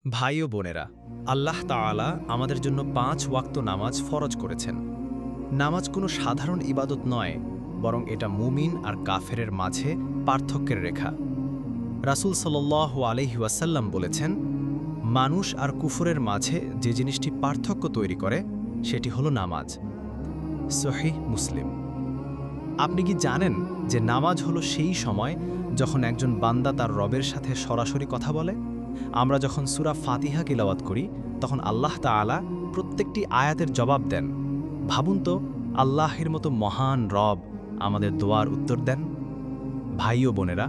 ভাই ও বোনেরা, আল্লাহ তাআলা আমাদের জন্য ৫ ওয়াক্ত নামাজ ফরজ করেছেন। নামাজ কোনো সাধারণ ইবাদত নয়, বরং এটা মুমিন আর কাফেরের মাঝে পার্থক্যের রেখা। রাসূল সাল্লাল্লাহু আলাইহি ওয়াসাল্লাম বলেছেন, মানুষ আর কুফরের মাঝে যে জিনিসটি পার্থক্য তৈরি করে সেটি হলো নামাজ। সহিহ মুসলিম। আপনি কি জানেন যে নামাজ হলো সেই সময় যখন একজন বান্দা তার রবের সাথে সরাসরি কথা বলে? আমরা যখন সূরা ফাতিহা তিলাওয়াত করি তখন আল্লাহ তাআলা প্রত্যেকটি আয়াতের জবাব দেন। ভাবুন তো, আল্লাহের মতো মহান রব আমাদের দোয়ার উত্তর দেন। ভাই ও বোনেরা,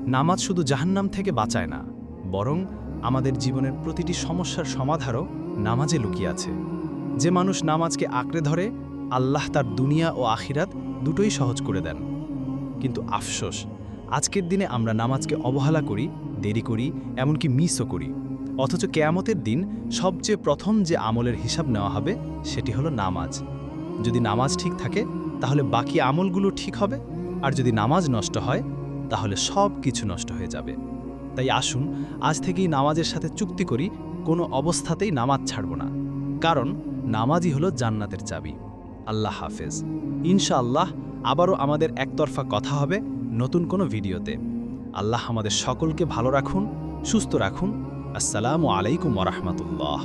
নামাজ শুধু জাহান্নাম থেকে বাঁচায় না, বরং আমাদের জীবনের প্রতিটি সমস্যার সমাধানও নামাজে লুকিয়ে আছে। যে মানুষ নামাজকে আঁকড়ে ধরে, আল্লাহ তার দুনিয়া ও আখিরাত দুটোই সহজ করে দেন। কিন্তু আফসোস, আজকের দিনে আমরা নামাজকে অবহেলা করি, দেরি করি, এমনকি মিসও করি। অথচ কিয়ামতের দিন সবচেয়ে প্রথম যে আমলের হিসাব নেওয়া হবে সেটি হলো নামাজ। যদি নামাজ ঠিক থাকে তাহলে বাকি আমলগুলো ঠিক হবে, আর যদি নামাজ নষ্ট হয় তাহলে সব কিছু নষ্ট হয়ে যাবে। তাই আসুন আজ থেকেই নামাজের সাথে চুক্তি করি, কোনো অবস্থাতেই নামাজ ছাড়ব না, কারণ নামাজই হলো জান্নাতের চাবি। আল্লাহ হাফেজ। ইনশাআল্লাহ আবারও আমাদের একতরফা কথা হবে নতুন কোনো ভিডিওতে। আল্লাহ আমাদের সকলকে ভালো রাখুন, সুস্থ রাখুন। আসসালামু আলাইকুম ওয়া রাহমাতুল্লাহ।